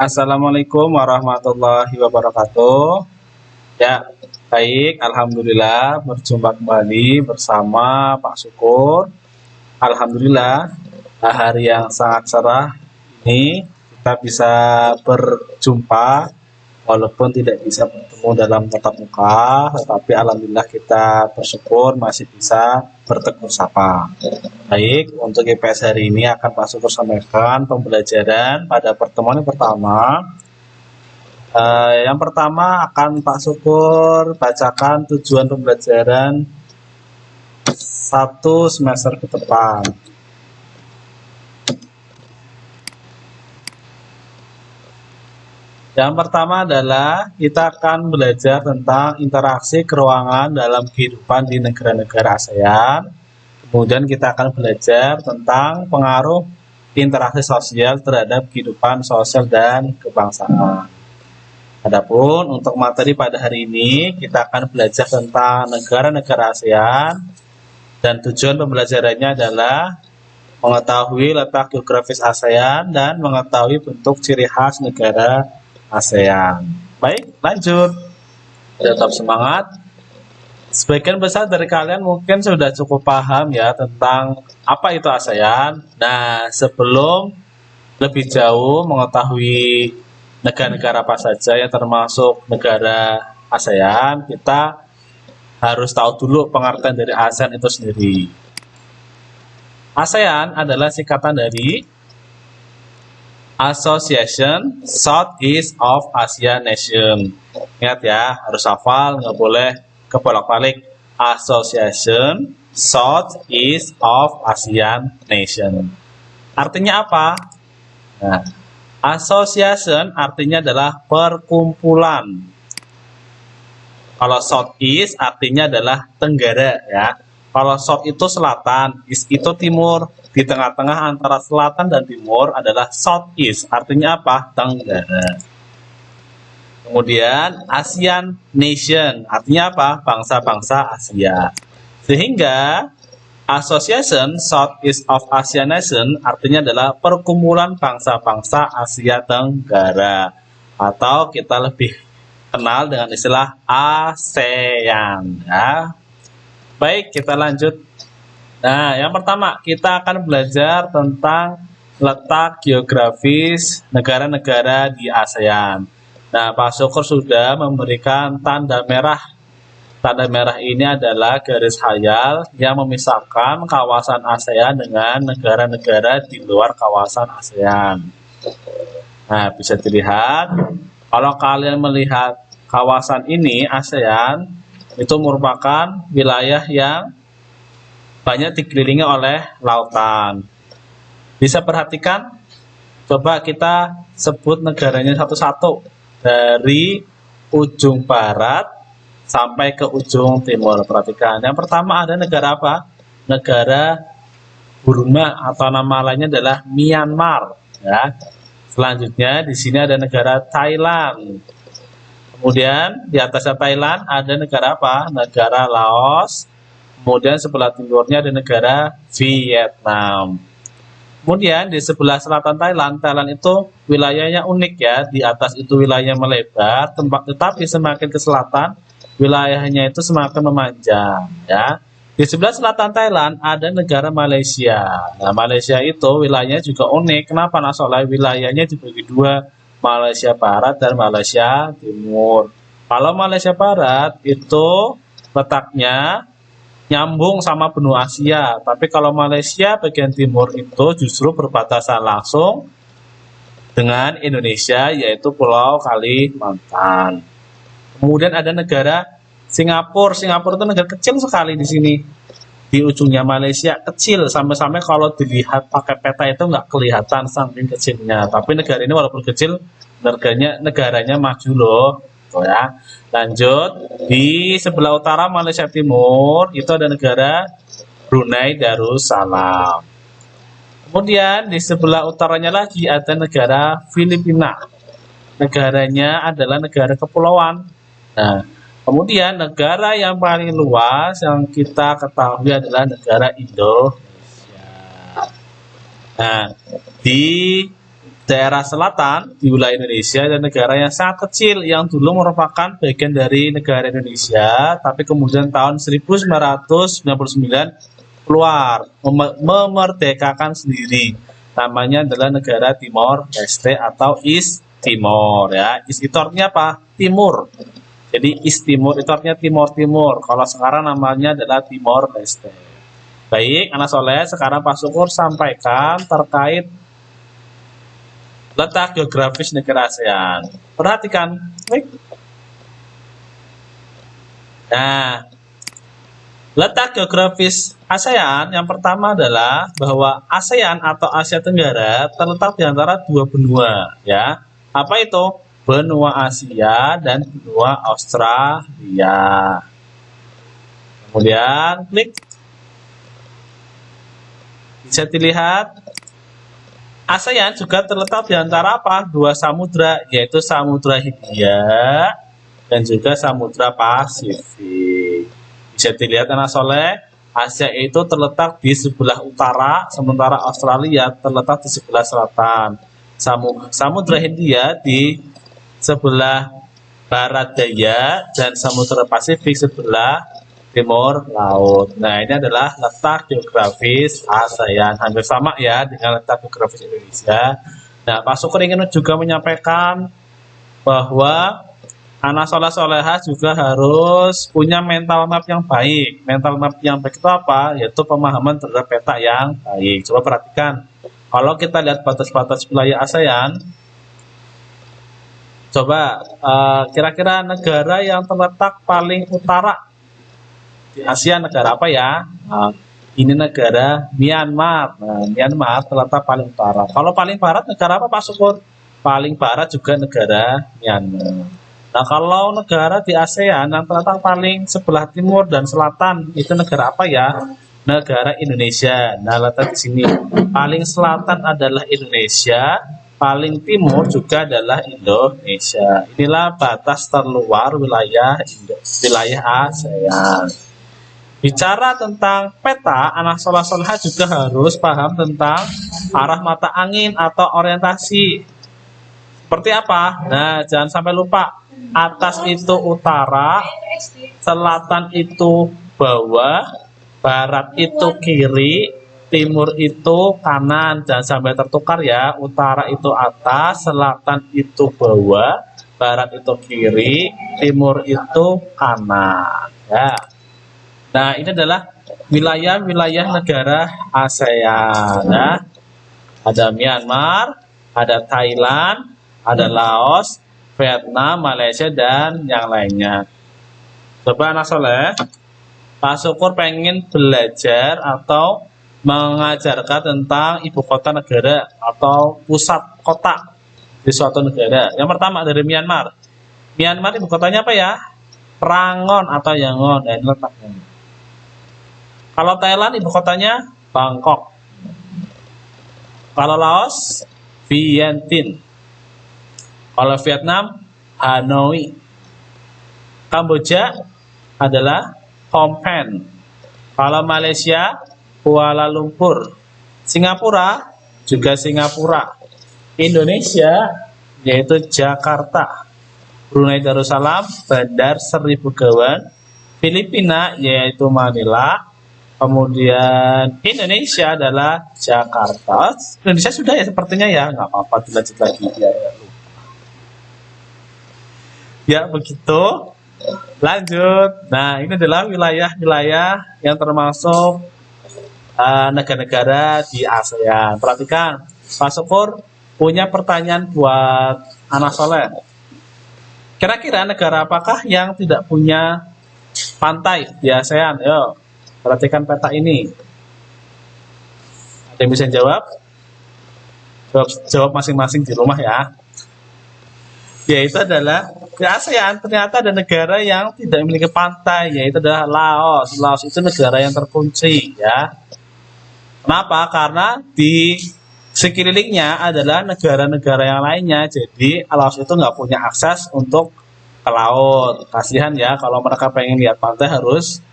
Assalamualaikum warahmatullahi wabarakatuh. Ya, baik. Alhamdulillah berjumpa kembali bersama Pak Syukur. Alhamdulillah, hari yang sangat cerah ini kita bisa berjumpa walaupun tidak bisa bertemu dalam tatap muka, tetapi alhamdulillah kita bersyukur masih bisa bertegur sapa. Baik, untuk IPS hari ini akan Pak Syukur sampaikan pembelajaran pada pertemuan yang pertama. Yang pertama akan Pak Syukur bacakan tujuan pembelajaran 1 semester ke depan. Yang pertama adalah kita akan belajar tentang interaksi keruangan dalam kehidupan di negara-negara ASEAN. Kemudian kita akan belajar tentang pengaruh interaksi sosial terhadap kehidupan sosial dan kebangsaan. Adapun untuk materi pada hari ini kita akan belajar tentang negara-negara ASEAN dan tujuan pembelajarannya adalah mengetahui letak geografis ASEAN dan mengetahui bentuk ciri khas negara ASEAN. Baik, lanjut. Tetap semangat. Sebagian besar dari kalian mungkin sudah cukup paham ya tentang apa itu ASEAN. Nah, sebelum lebih jauh mengetahui negara-negara apa saja yang termasuk negara ASEAN, kita harus tahu dulu pengertian dari ASEAN itu sendiri. ASEAN adalah singkatan dari Association Southeast of Asian Nation. Ingat ya, harus hafal, nggak boleh kebolak-balik. Association Southeast of Asian Nation. Artinya apa? Nah, association artinya adalah perkumpulan. Kalau Southeast artinya adalah tenggara ya. Kalau South itu selatan, East itu timur. Di tengah-tengah antara selatan dan timur adalah Southeast. Artinya apa? Tenggara. Kemudian ASEAN Nation. Artinya apa? Bangsa-bangsa Asia. Sehingga Association Southeast of Asian Nation artinya adalah perkumpulan bangsa-bangsa Asia Tenggara. Atau kita lebih kenal dengan istilah ASEAN. Ya. Baik, kita lanjut. Nah, yang pertama kita akan belajar tentang letak geografis negara-negara di ASEAN. Nah, Pak Syukur sudah memberikan tanda merah. Tanda merah ini adalah garis khayal yang memisahkan kawasan ASEAN dengan negara-negara di luar kawasan ASEAN. Nah, bisa dilihat, kalau kalian melihat kawasan ini, ASEAN, itu merupakan wilayah yang banyak dikelilingi oleh lautan. Bisa perhatikan, coba kita sebut negaranya satu-satu dari ujung barat sampai ke ujung timur. Perhatikan, yang pertama ada negara apa? Negara Burma atau nama lainnya adalah Myanmar. Ya. Selanjutnya di sini ada negara Thailand. Kemudian di atasnya Thailand ada negara apa? Negara Laos. Kemudian sebelah timurnya ada negara Vietnam. Kemudian di sebelah selatan Thailand, Thailand itu wilayahnya unik ya. Di atas itu wilayahnya melebar, tetapi semakin ke selatan wilayahnya itu semakin memanjang ya. Di sebelah selatan Thailand ada negara Malaysia. Nah, Malaysia itu wilayahnya juga unik. Kenapa? Nah, soalnya wilayahnya dibagi dua, Malaysia Barat dan Malaysia Timur. Kalau Malaysia Barat itu letaknya nyambung sama benua Asia, tapi kalau Malaysia bagian timur itu justru berbatasan langsung dengan Indonesia, yaitu Pulau Kalimantan. Kemudian ada negara Singapura. Singapura itu negara kecil sekali di sini. Di ujungnya Malaysia kecil, sampai-sampai kalau dilihat pakai peta itu nggak kelihatan saking kecilnya. Tapi negara ini walaupun kecil, negaranya maju loh. Tuh ya. Lanjut, di sebelah utara Malaysia Timur itu ada negara Brunei Darussalam. Kemudian di sebelah utaranya lagi ada negara Filipina. Negaranya adalah negara kepulauan. Nah, kemudian negara yang paling luas yang kita ketahui adalah negara Indonesia. Nah, di daerah selatan di wilayah Indonesia dan negara yang sangat kecil yang dulu merupakan bagian dari negara Indonesia, tapi kemudian tahun 1999 keluar memerdekakan sendiri. Namanya adalah negara Timor Leste atau East Timor ya. East itu artinya apa? Timur. Jadi East Timur itu artinya Timur. Kalau sekarang namanya adalah Timor Leste. Baik, anak soleh, sekarang Pak Syukur sampaikan terkait letak geografis negara ASEAN. Perhatikan. Baik. Nah, letak geografis ASEAN yang pertama adalah bahwa ASEAN atau Asia Tenggara terletak di antara dua benua ya. Apa itu? Benua Asia dan benua Australia. Kemudian klik. Bisa dilihat ASEAN juga terletak di antara apa? Dua samudra, yaitu Samudra Hindia dan juga Samudra Pasifik. Bisa dilihat anak soleh, Asia itu terletak di sebelah utara, sementara Australia terletak di sebelah selatan. Samudra Hindia di sebelah barat daya dan Samudra Pasifik sebelah timur laut. Nah, ini adalah letak geografis ASEAN. Hampir sama ya dengan letak geografis Indonesia. Nah, Pak Syukur ingin juga menyampaikan bahwa anak soleh-solehah juga harus punya mental map yang baik. Mental map yang baik itu apa? Yaitu pemahaman terhadap peta yang baik. Coba perhatikan. Kalau kita lihat batas-batas wilayah ASEAN, coba kira-kira negara yang terletak paling utara di Asia negara apa ya? Nah, ini negara Myanmar. Nah, Myanmar terletak paling utara. Kalau paling barat negara apa Pak Syukur? Paling barat juga negara Myanmar. Nah, kalau negara di ASEAN yang terletak paling sebelah timur dan selatan itu negara apa ya? Negara Indonesia. Nah, letak di sini. Paling selatan adalah Indonesia, paling timur juga adalah Indonesia. Inilah batas terluar wilayah ASEAN. Bicara tentang peta, anak soleh-solehah juga harus paham tentang arah mata angin atau orientasi. Seperti apa? Nah, jangan sampai lupa. Atas itu utara, selatan itu bawah, barat itu kiri, timur itu kanan. Jangan sampai tertukar ya. Utara itu atas, selatan itu bawah, barat itu kiri, timur itu kanan. Ya. Nah, ini adalah wilayah-wilayah negara ASEAN. Ya. Ada Myanmar, ada Thailand, ada Laos, Vietnam, Malaysia, dan yang lainnya. Coba anak soleh, Pak Syukur pengen belajar atau mengajarkan tentang ibu kota negara atau pusat kota di suatu negara. Yang pertama dari Myanmar. Myanmar ibu kotanya apa ya? Rangon atau Yangon. Ini letaknya. Kalau Thailand ibu kotanya Bangkok. Kalau Laos Vientiane. Kalau Vietnam Hanoi. Kamboja adalah Phnom Penh. Kalau Malaysia Kuala Lumpur. Singapura juga Singapura. Indonesia yaitu Jakarta. Brunei Darussalam Bandar Seri Begawan. Filipina yaitu Manila. Kemudian Indonesia adalah Jakarta. Indonesia sudah ya sepertinya ya, nggak apa-apa dilanjut lagi ya. Ya begitu. Lanjut. Nah, ini adalah wilayah-wilayah yang termasuk negara-negara di ASEAN. Perhatikan, Pak Syukur punya pertanyaan buat anak soleh. Kira-kira negara apakah yang tidak punya pantai di ASEAN? Yo. Perhatikan peta ini. Ada yang bisa jawab? Jawab masing-masing di rumah ya. Yaitu adalah di ASEAN ternyata ada negara yang tidak memiliki pantai, yaitu adalah Laos. Laos itu negara yang terkunci ya. Kenapa? Karena di sekelilingnya adalah negara-negara yang lainnya. Jadi Laos itu nggak punya akses untuk ke laut. Kasihan ya kalau mereka pengen lihat pantai harus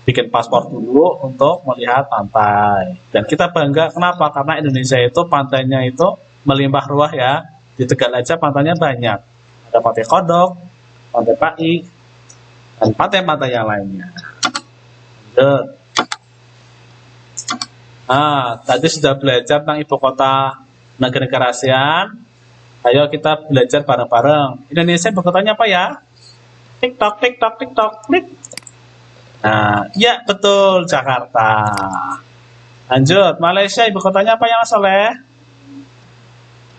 bikin paspor dulu untuk melihat pantai. Dan kita bangga kenapa? Karena Indonesia itu pantainya itu melimpah ruah ya. Di Tegal aja pantainya banyak. Ada Pantai Kodok, Pantai Pai, dan pantai-pantai yang lainnya. Lanjut. Tadi sudah belajar tentang ibu kota negara-negara ASEAN. Ayo kita belajar bareng-bareng. Indonesia ibu kotanya apa ya? Tik-tok, tik-tok, tik-tok, klik. Nah, ya betul, Jakarta. Lanjut, Malaysia ibu kotanya apa yang Soleh?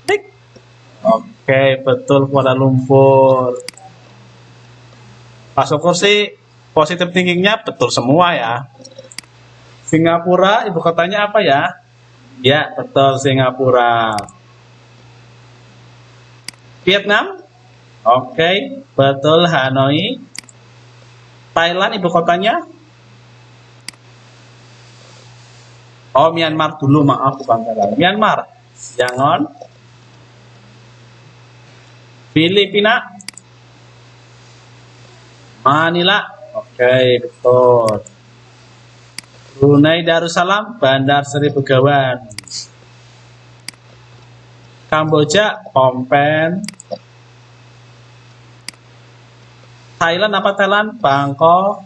Tik. Oke, betul, Kuala Lumpur. Pak Syukur sih positif thinkingnya betul semua ya. Singapura ibu kotanya apa ya? Ya, betul, Singapura. Vietnam? Oke, betul, Hanoi. Thailand ibu kotanya? Oh, Myanmar dulu, maaf, bukan Thailand. Myanmar. Yangon. Filipina. Manila. Oke, betul. Brunei Darussalam, Bandar Seri Begawan. Kamboja, Phnom Penh. Thailand apa Thailand? Bangkok.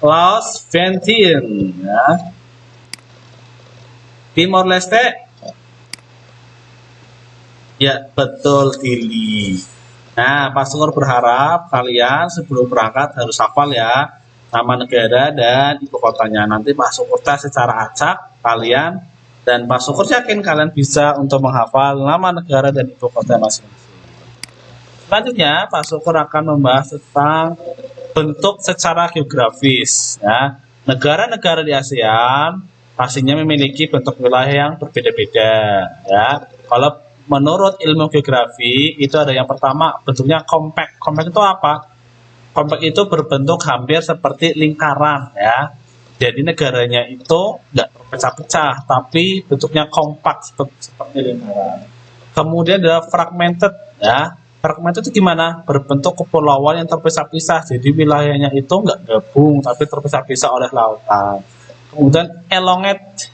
Laos, Vientiane. Ya. Timor Leste. Ya, betul, Dili. Nah, Pak Syukur berharap kalian sebelum berangkat harus hafal ya nama negara dan ibu kotanya. Nanti Pak Syukur tes secara acak kalian, dan Pak Syukur yakin kalian bisa untuk menghafal nama negara dan ibu kota masing-masing. Selanjutnya, Pak Syukur akan membahas tentang bentuk secara geografis. Ya. Negara-negara di ASEAN pastinya memiliki bentuk wilayah yang berbeda-beda. Ya. Kalau menurut ilmu geografi, itu ada yang pertama bentuknya compact. Compact itu apa? Compact itu berbentuk hampir seperti lingkaran. Ya. Jadi negaranya itu nggak terpecah-pecah, tapi bentuknya kompak seperti lingkaran. Kemudian ada fragmented. Ya. Fragmented itu gimana? Berbentuk kepulauan yang terpisah-pisah. Jadi wilayahnya itu nggak gabung, tapi terpisah-pisah oleh lautan. Kemudian elongate.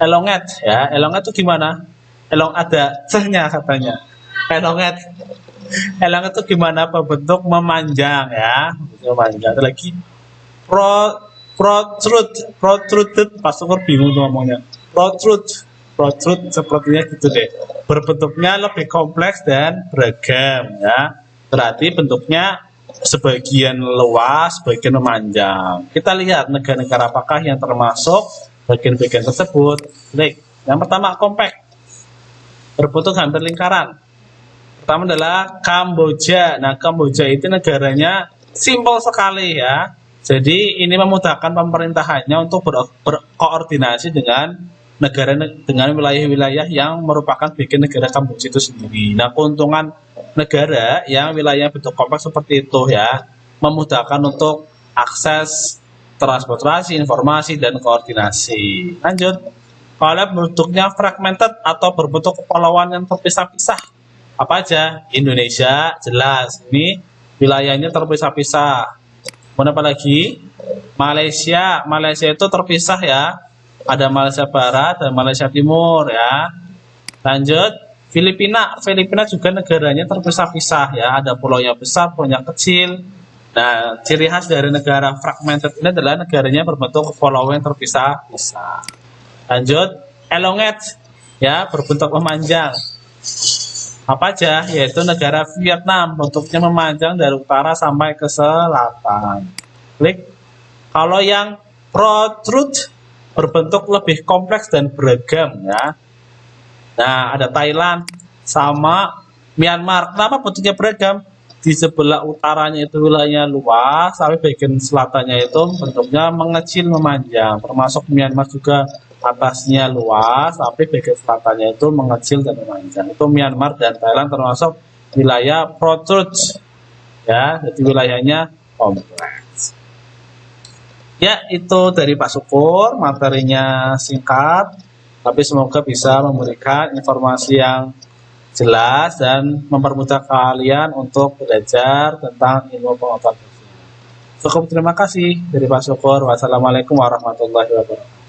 Elongate ya. Elongate itu gimana? Ada C-nya katanya. Elongate. Elongate itu gimana? Berbentuk memanjang ya. Memanjang. Ada lagi protruded. Pas Syukur bingung tuh ngomongnya. Protrude sepertinya gitu deh. Berbentuknya lebih kompleks dan beragam ya. Berarti bentuknya sebagian luas, sebagian memanjang. Kita lihat negara-negara apakah yang termasuk bagian-bagian tersebut. Baik, yang pertama compact. Berbentuk hampir lingkaran. Pertama adalah Kamboja. Nah, Kamboja itu negaranya simpel sekali ya. Jadi ini memudahkan pemerintahannya untuk berkoordinasi dengan wilayah-wilayah yang merupakan bagian negara Kamboja itu sendiri. Nah, keuntungan negara yang wilayahnya bentuk kompleks seperti itu ya, memudahkan untuk akses transportasi, informasi, dan koordinasi. Lanjut, kalau bentuknya fragmented atau berbentuk kepulauan yang terpisah-pisah, apa aja? Indonesia jelas, ini wilayahnya terpisah-pisah. Kemudian apa lagi? Malaysia itu terpisah ya. Ada Malaysia Barat dan Malaysia Timur ya. Lanjut, Filipina juga negaranya terpisah-pisah ya. Ada pulau yang besar, pulau yang kecil. Nah, ciri khas dari negara fragmented ini adalah negaranya berbentuk kepulauan yang terpisah-pisah. Lanjut, elongate ya, berbentuk memanjang. Apa aja? Yaitu negara Vietnam, bentuknya memanjang dari utara sampai ke selatan. Klik. Kalau yang protrude berbentuk lebih kompleks dan beragam ya. Nah, ada Thailand sama Myanmar. Kenapa bentuknya beragam? Di sebelah utaranya itu wilayahnya luas, tapi bagian selatannya itu bentuknya mengecil memanjang. Termasuk Myanmar juga atasnya luas, tapi bagian selatannya itu mengecil dan memanjang. Itu Myanmar dan Thailand termasuk wilayah protrude ya, jadi wilayahnya kompleks. Ya, itu dari Pak Syukur, materinya singkat, tapi semoga bisa memberikan informasi yang jelas dan mempermudah kalian untuk belajar tentang ilmu pengetahuan. Cukup, terima kasih dari Pak Syukur. Wassalamualaikum warahmatullahi wabarakatuh.